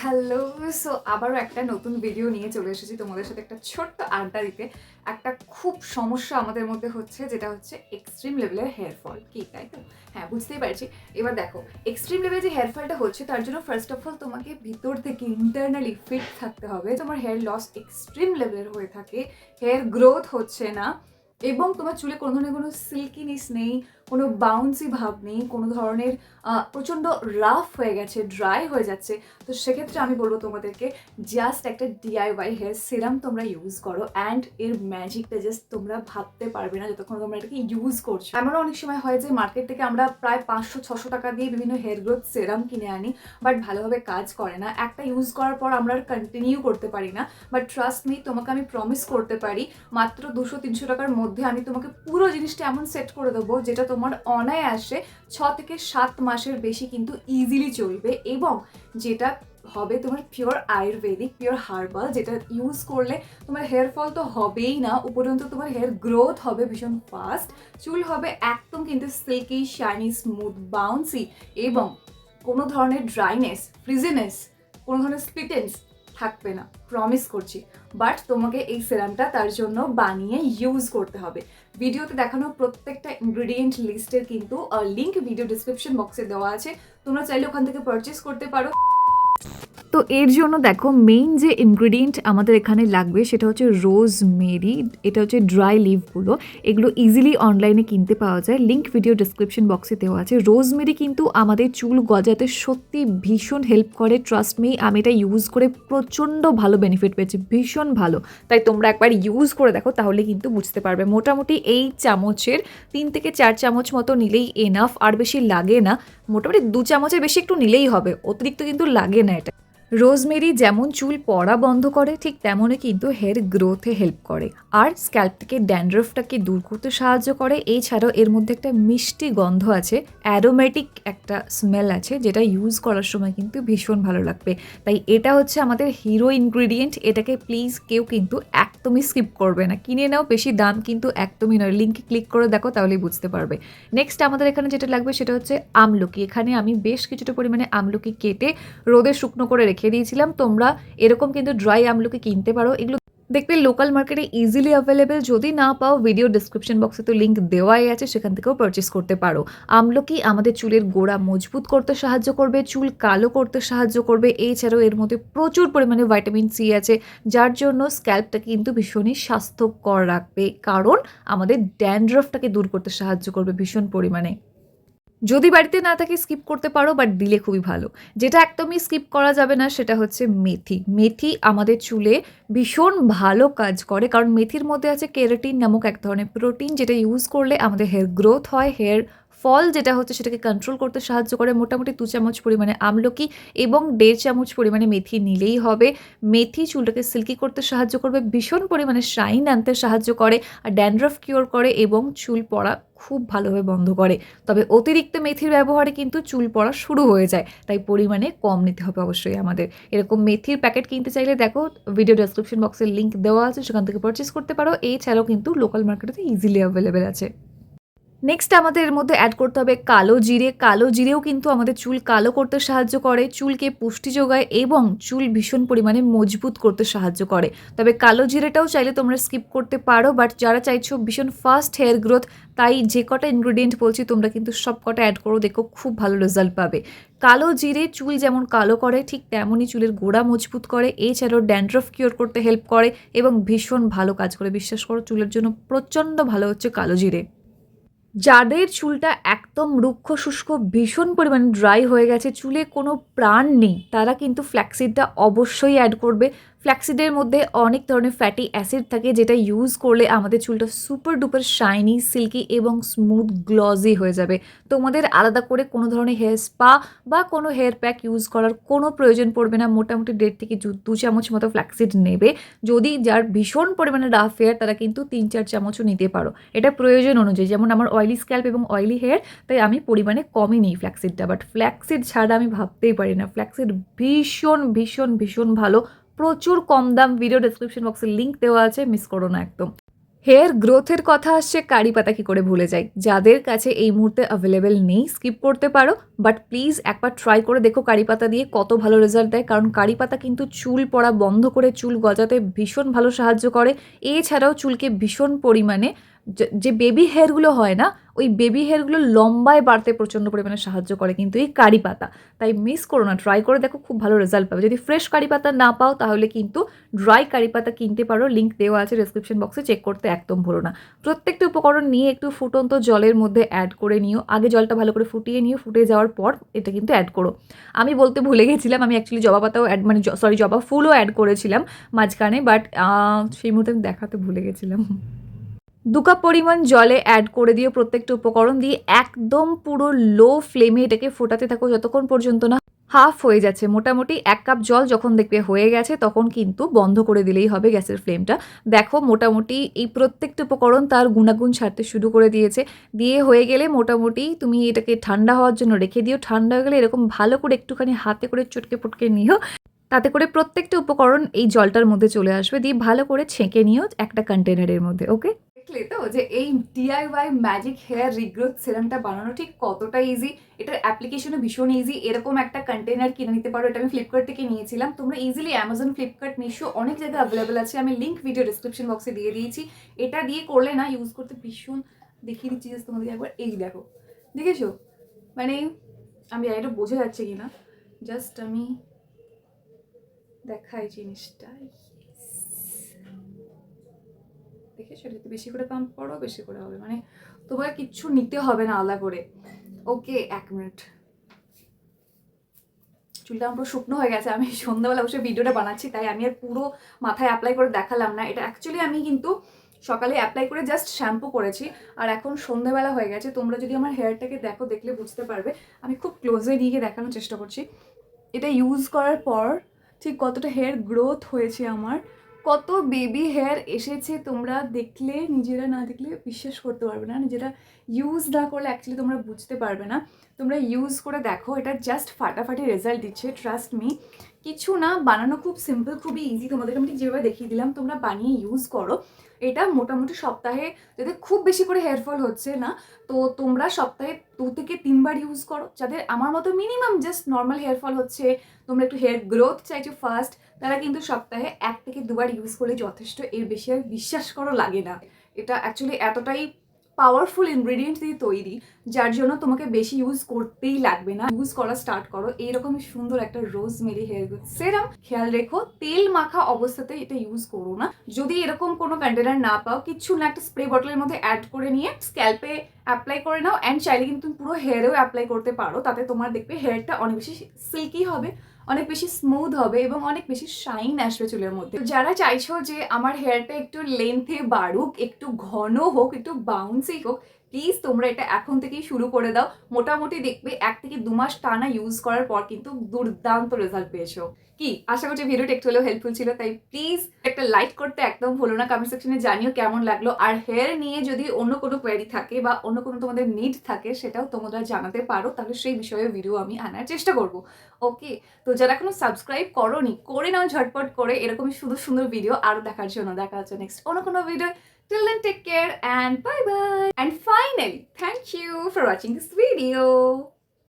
Hello. So আবারও একটা নতুন ভিডিও নিয়ে চলে এসেছি তোমাদের সাথে একটা ছোট্ট আড্ডা দিতে। একটা খুব সমস্যা আমাদের মধ্যে হচ্ছে, যেটা হচ্ছে এক্সট্রিম লেভেলের হেয়ার ফল। কি তাই তো? হ্যাঁ, বুঝতেই পারছি। এবার দেখো, এক্সট্রিম লেভেলে যে হেয়ার ফলটা হচ্ছে তার জন্য ফার্স্ট অফ অল তোমাকে ভিতর থেকে ইন্টারনালি ফিট থাকতে হবে। তোমার হেয়ার লস এক্সট্রিম লেভেলের হয়ে থাকে, হেয়ার গ্রোথ হচ্ছে না, এবং তোমার চুলে কোনো ধরনের কোনো সিল্কিনেস নেই, কোনো বাউন্সি ভাব নেই, কোনো ধরনের প্রচণ্ড রাফ হয়ে গেছে, ড্রাই হয়ে যাচ্ছে। তো সেক্ষেত্রে আমি বলবো তোমাদেরকে জাস্ট একটা ডিআইওয়াই হেয়ার সিরাম তোমরা ইউজ করো, অ্যান্ড এর ম্যাজিকটা জাস্ট তোমরা ভাবতে পারবে না যতক্ষণ তোমরা এটাকে ইউজ করছো। এমনও অনেক সময় হয় যে মার্কেট থেকে আমরা প্রায় 500-600 টাকা দিয়ে বিভিন্ন হেয়ার গ্রোথ সিরাম কিনে আনি, বাট ভালোভাবে কাজ করে না। একটা ইউজ করার পর আমরা আর কন্টিনিউ করতে পারি না। বাট ট্রাস্ট মি, তোমাকে আমি প্রমিস করতে পারি মাত্র 200-300 টাকার মধ্যে আমি তোমাকে পুরো জিনিসটা এমন সেট করে দেবো যেটা তোমার অনায়াসে 6 থেকে 7 মাসের বেশি কিন্তু ইজিলি চলবে, এবং যেটা হবে তোমার পিওর আয়ুর্বেদিক, পিওর হার্বাল, যেটা ইউজ করলে তোমার হেয়ার ফল তো হবেই না, উপরন্ত তোমার হেয়ার গ্রোথ হবে ভীষণ ফাস্ট, চুল হবে একদম কিন্তু সিল্কি, শাইনি, স্মুথ, বাউন্সি, এবং কোনো ধরনের ড্রাইনেস, ফ্রিজিনেস, কোনো ধরনের স্প্লিটেন্স থাকবে না, প্রমিস করছি। বাট তোমাকে এই সিরামটা তার জন্য বানিয়ে ইউজ করতে হবে। ভিডিওতে দেখানো প্রত্যেকটা ইনগ্রেডিয়েন্ট লিস্টের কিন্তু লিঙ্ক ভিডিও ডিসক্রিপশন বক্সে দেওয়া আছে, তোমরা চাইলে ওখান থেকে পারচেস করতে পারো। তো এর জন্য দেখো, মেইন যে ইনগ্রেডিয়েন্ট আমাদের এখানে লাগবে সেটা হচ্ছে রোজমেরি। এটা হচ্ছে ড্রাই লিভগুলো, এগুলো ইজিলি অনলাইনে কিনতে পাওয়া যায়, লিঙ্ক ভিডিও ডিসক্রিপশন বক্সে দেওয়া আছে। রোজমেরি কিন্তু আমাদের চুল গজাতে সত্যি ভীষণ হেল্প করে, ট্রাস্ট মি, আমি এটা ইউজ করে প্রচণ্ড ভালো বেনিফিট পেয়েছি, ভীষণ ভালো। তাই তোমরা একবার ইউজ করে দেখো, তাহলে কিন্তু বুঝতে পারবে। মোটামুটি এই চামচের 3 থেকে 4 চামচ মতো নিলেই এনাফ, আর বেশি লাগে না। মোটামুটি 2 চামচের বেশি একটু নিলেই হবে, অতিরিক্ত কিন্তু লাগে না এটা। রোজমেরি যেমন চুল পড়া বন্ধ করে, ঠিক তেমনই কিন্তু হেয়ার গ্রোথে হেল্প করে, আর স্ক্যাল্প থেকে ড্যান্ড্রফটাকে দূর করতে সাহায্য করে। এছাড়াও এর মধ্যে একটা মিষ্টি গন্ধ আছে, অ্যারোমেটিক একটা স্মেল আছে, যেটা ইউজ করার সময় কিন্তু ভীষণ ভালো লাগবে। তাই এটা হচ্ছে আমাদের হিরো ইনগ্রিডিয়েন্ট, এটাকে প্লিজ কেউ কিন্তু একদমই স্কিপ করবে না, কিনে নাও, বেশি দাম কিন্তু একদমই নয়। লিঙ্কে ক্লিক করে দেখো, তাহলেই বুঝতে পারবে। নেক্সট আমাদের এখানে যেটা লাগবে সেটা হচ্ছে আমলকি। এখানে আমি বেশ কিছুটা পরিমাণে আমলকি কেটে রোদে শুকনো করে রেখে দিয়েছিলাম। তোমরা এরকম কিন্তু ড্রাই আমলকি কিনতে পারো, এগুলো দেখবে লোকাল মার্কেটে ইজিলি অ্যাভেলেবেল। যদি না পাও, ভিডিও ডিসক্রিপশন বক্সে তো লিঙ্ক দেওয়াই আছে, সেখান থেকেও পারচেস করতে পারো। আমলকি আমাদের চুলের গোড়া মজবুত করতে সাহায্য করবে, চুল কালো করতে সাহায্য করবে। এছাড়াও এর মধ্যে প্রচুর পরিমাণে ভাইটামিন সি আছে, যার জন্য স্ক্যাল্পটা কিন্তু ভীষণই স্বাস্থ্যকর রাখবে, কারণ আমাদের ড্যান্ড্রফটাকে দূর করতে সাহায্য করবে ভীষণ পরিমাণে। যদি বাড়িতে না থাকে স্কিপ করতে পারো, বাট দিলে খুবই ভালো। যেটা একদমই স্কিপ করা যাবে না সেটা হচ্ছে মেথি। মেথি আমাদের চুলে ভীষণ ভালো কাজ করে, কারণ মেথির মধ্যে আছে কেরাটিন নামক এক ধরনের প্রোটিন, যেটা ইউজ করলে আমাদের হেয়ার গ্রোথ হয়, হেয়ার ফল যেটা হচ্ছে সেটাকে কন্ট্রোল করতে সাহায্য করে। মোটামুটি 2 চামচ পরিমাণে আমলকি এবং 1.5 চামচ পরিমাণে মেথি নিলেই হবে। মেথি চুলটাকে সিল্কি করতে সাহায্য করবে, ভীষণ পরিমাণে শাইন আনতে সাহায্য করে, আর ড্যান্ড্রফ কিওর করে, এবং চুল পড়া খুব ভালোভাবে বন্ধ করে। তবে অতিরিক্ত মেথির ব্যবহারে কিন্তু চুল পড়া শুরু হয়ে যায়, তাই পরিমাণে কম নিতে হবে অবশ্যই আমাদের। এরকম মেথির প্যাকেট কিনতে চাইলে দেখো, ভিডিও ডেসক্রিপশন বক্সের লিঙ্ক দেওয়া আছে, সেখান থেকে পারচেস করতে পারো। এছাড়াও কিন্তু লোকাল মার্কেটে ইজিলি অ্যাভেলেবেল আছে। নেক্সট আমাদের এর মধ্যে অ্যাড করতে হবে কালো জিরে। কালো জিরেও কিন্তু আমাদের চুল কালো করতে সাহায্য করে, চুলকে পুষ্টি যোগায়, এবং চুল ভীষণ পরিমাণে মজবুত করতে সাহায্য করে। তবে কালো জিরেটাও চাইলে তোমরা স্কিপ করতে পারো, বাট যারা চাইছো ভীষণ ফাস্ট হেয়ার গ্রোথ, তাই যে কটা ইনগ্রিডিয়েন্ট বলছি তোমরা কিন্তু সব কটা অ্যাড করো, দেখো খুব ভালো রেজাল্ট পাবে। কালো জিরে চুল যেমন কালো করে, ঠিক তেমনই চুলের গোড়া মজবুত করে, এছাড়াও ড্যান্ড্রফ কিওর করতে হেল্প করে, এবং ভীষণ ভালো কাজ করে। বিশ্বাস করো, চুলের জন্য প্রচণ্ড ভালো হচ্ছে কালো জিরে। যাদের চুলটা একদম রুক্ষ শুষ্ক, ভীষণ পরিমাণে ড্রাই হয়ে গেছে, চুলে কোনো প্রাণ নেই, তারা কিন্তু ফ্ল্যাক্সিডটা অবশ্যই অ্যাড করবে। ফ্ল্যাক্সিডের মধ্যে অনেক ধরনের ফ্যাটি অ্যাসিড থাকে, যেটা ইউজ করলে আমাদের চুলটা সুপার ডুপার শাইনি, সিল্কি এবং স্মুথ গ্লজি হয়ে যাবে। তোমাদের আলাদা করে কোনো ধরনের হেয়ার স্পা বা কোনো হেয়ার প্যাক ইউজ করার কোনো প্রয়োজন পড়বে না। মোটামুটি 1.5 থেকে 2 চামচ মতো ফ্ল্যাক্সিড নেবে। যদি যার ভীষণ পরিমাণে রাফ হেয়ার, তারা কিন্তু 3-4 চামচও নিতে পারো, এটা প্রয়োজন অনুযায়ী। যেমন আমার অয়েলি স্ক্যাল্প এবং অয়েলি হেয়ার, তাই আমি পরিমাণে কমই নিই ফ্ল্যাক্সিডটা। বাট ফ্ল্যাক্সিড ছাড়া আমি ভাবতেই পারি না। ফ্ল্যাক্সিড ভীষণ ভীষণ ভীষণ ভালো, প্রচুর কম দাম। ভিডিও ডেসক্রিপশন বক্সে লিঙ্ক দেওয়া আছে, মিস করো না একদম। হেয়ার গ্রোথের কথা আসছে, কারি পাতা কী করে ভুলে যাই। যাদের কাছে এই মুহূর্তে অ্যাভেলেবেল নেই স্কিপ করতে পারো, বাট প্লিজ একবার ট্রাই করে দেখো কারি পাতা দিয়ে কত ভালো রেজাল্ট দেয়। কারণ কারি পাতা কিন্তু চুল পড়া বন্ধ করে চুল গজাতে ভীষণ ভালো সাহায্য করে। এছাড়াও চুলকে ভীষণ পরিমাণে যে বেবি হেয়ারগুলো হয় না, ওই বেবি হেয়ারগুলো লম্বায় বাড়তে প্রচণ্ড পরিমাণে সাহায্য করে কিন্তু এই কারি পাতা। তাই মিস করো না, ট্রাই করে দেখো, খুব ভালো রেজাল্ট পাবে। যদি ফ্রেশ কারি পাতা না পাও তাহলে কিন্তু ড্রাই কারি পাতা কিনতে পারো, লিঙ্ক দেওয়া আছে ডেসক্রিপশন বক্সে, চেক করতে একদম ভুলো না। প্রত্যেকটা উপকরণ নিয়ে একটু ফুটন্ত জলের মধ্যে অ্যাড করে নিও। আগে জলটা ভালো করে ফুটিয়ে নিও, ফুটে যাওয়ার পর এটা কিন্তু অ্যাড করো। আমি বলতে ভুলে গেছিলাম, আমি অ্যাকচুয়ালি জবা পাতাও অ্যাড জবা ফুলও অ্যাড করেছিলাম মাঝখানে, বাট সেই মুহূর্তে আমি দেখাতে ভুলে গেছিলাম। 2 কাপ পরিমাণ জলে অ্যাড করে দিও প্রত্যেকটা উপকরণ দিয়ে, একদম পুরো লো ফ্লেমে এটাকে ফোটাতে থাকো যতক্ষণ পর্যন্ত না হাফ হয়ে যাচ্ছে। মোটামুটি 1 কাপ জল যখন দেখবে হয়ে গেছে তখন কিন্তু বন্ধ করে দিলেই হবে গ্যাসের ফ্লেমটা। দেখো মোটামুটি এই প্রত্যেকটা উপকরণ তার গুণাগুণ ছাড়তে শুরু করে দিয়েছে। দিয়ে হয়ে গেলে মোটামুটি তুমি এটাকে ঠান্ডা হওয়ার জন্য রেখে দিও। ঠান্ডা হয়ে গেলে এরকম ভালো করে একটুখানি হাতে করে চটকে পটকে নিও, তাতে করে প্রত্যেকটা উপকরণ এই জলটার মধ্যে চলে আসবে। দিয়ে ভালো করে ছেঁকে নিও একটা কন্টেনারের মধ্যে। ওকে, দেখলে তো যে এই ডিআইওয়াই ম্যাজিক হেয়ার রিগ্রোথ সিরামটা বানানো ঠিক কতটা ইজি। এটার অ্যাপ্লিকেশনও ভীষণ ইজি। এরকম একটা কন্টেনার কিনে নিতে পারো। এটা আমি ফ্লিপকার্ট থেকে নিয়েছিলাম। তোমরা ইজিলি অ্যামাজন, ফ্লিপকার্ট, মিশো অনেক জায়গায় অ্যাভেলেবেল আছে। আমি লিঙ্ক ভিডিও ডিসক্রিপশন বক্সে দিয়ে দিয়েছি। এটা দিয়ে করলে না ইউজ করতে ভীষণ, দেখিয়ে দিচ্ছি জাস্ট তোমাদের একবার। এই দেখো, দেখেছো? মানে আমি এটা বোঝা যাচ্ছে কি না, জাস্ট আমি দেখাই জিনিসটা। দেখেছো, যদি বেশি করে পাম্প করো বেশি করে হবে, মানে তোমার কিচ্ছু নিতে হবে না আলাদা করে। ওকে, 1 মিনিট। চুলটা আমার পুরো শুকনো হয়ে গেছে। আমি সন্ধ্যাবেলা বসে ভিডিওটা বানাচ্ছি, তাই আমি আর পুরো মাথায় অ্যাপ্লাই করে দেখালাম না। এটা অ্যাকচুয়ালি আমি কিন্তু সকালে অ্যাপ্লাই করে জাস্ট শ্যাম্পু করেছি, আর এখন সন্ধ্যাবেলা হয়ে গেছে। তোমরা যদি আমার হেয়ারটাকে দেখো, দেখলে বুঝতে পারবে। আমি খুব ক্লোজে নিয়ে দেখানোর চেষ্টা করছি। এটা ইউজ করার পর ঠিক কতটা হেয়ার গ্রোথ হয়েছে আমার, কত বেবি হেয়ার এসেছে। তোমরা দেখলে, নিজেরা না দেখলে বিশ্বাস করতে পারবে না, নিজেরা ইউজ না করলে অ্যাকচুয়ালি তোমরা বুঝতে পারবে না। তোমরা ইউজ করে দেখো, এটা জাস্ট ফাটাফাটি রেজাল্ট দিচ্ছে, ট্রাস্ট মি। কিছু না, বানানো খুব সিম্পল, খুবই ইজি। তোমাদেরকে আমি ঠিক যেভাবে দেখিয়ে দিলাম তোমরা বানিয়ে ইউজ করো। এটা মোটামুটি সপ্তাহে, যাদের খুব বেশি করে হেয়ার ফল হচ্ছে না, তো তোমরা সপ্তাহে 2 থেকে 3 বার ইউজ করো। যাদের আমার মতো minimum just normal hair fall হচ্ছে, তোমরা একটু হেয়ার গ্রোথ চাইছো ফার্স্ট, তারা কিন্তু সপ্তাহে 1 থেকে 2 বার ইউজ করলে যথেষ্ট। এর বেশি আর বিশ্বাস করো লাগে না। এটা অ্যাকচুয়ালি এতটাই পাওয়ারফুল ইনগ্রেডিয়েন্টস দিয়ে তৈরি, যার জন্য তোমাকে বেশি ইউজ করতেই লাগবে না। ইউজ করা স্টার্ট করো। এইরকমই সুন্দর একটা রোজমেরি হেয়ার গ্রোথ সেরাম। খেয়াল রেখো, তেল মাখা অবস্থাতে এটা ইউজ করো না। যদি এরকম কোনো কন্টেনার না পাও, কিচ্ছু না, একটা স্প্রে বটলের মধ্যে অ্যাড করে নিয়ে স্ক্যাল্পে অ্যাপ্লাই করে নাও। অ্যান্ড চাইলে কিন্তু তুমি পুরো হেয়ারেও অ্যাপ্লাই করতে পারো। তাতে তোমার দেখবে হেয়ারটা অনেক বেশি সিল্কি হবে, অনেক বেশি স্মুথ হবে এবং অনেক বেশি শাইন আসবে চুলের মধ্যে। যারা চাইছো যে আমার হেয়ারটা একটু লেন্থে বাড়ুক, একটু ঘন হোক, একটু বাউন্সি হোক, প্লিজ তোমরা এটা এখন থেকেই শুরু করে দাও। মোটামুটি দেখবে 1 থেকে 2 মাস টানা ইউজ করার পর কিন্তু দুর্দান্ত রেজাল্ট পেয়েছো। কি আশা করছি ভিডিওটা একটু হলেও হেল্পফুল ছিল। তাই প্লিজ একটা লাইক করতে একদম ভুলো না। কমেন্ট সেকশনে জানিও কেমন লাগলো। আর হেয়ার নিয়ে যদি অন্য কোনো কোয়েরি থাকে বা অন্য কোনো তোমাদের নিড থাকে, সেটাও তোমরা জানাতে পারো, তাহলে সেই বিষয়ে ভিডিও আমি আনার চেষ্টা করব। ওকে, তো যারা এখনো সাবস্ক্রাইব করোনি, করে নাও ঝটপট করে। এরকমই সুন্দর সুন্দর ভিডিও আরও দেখার জন্য। দেখা হচ্ছে নেক্সট অন্য কোনো video. Till then, take care and bye bye. And finally, thank you for watching this video.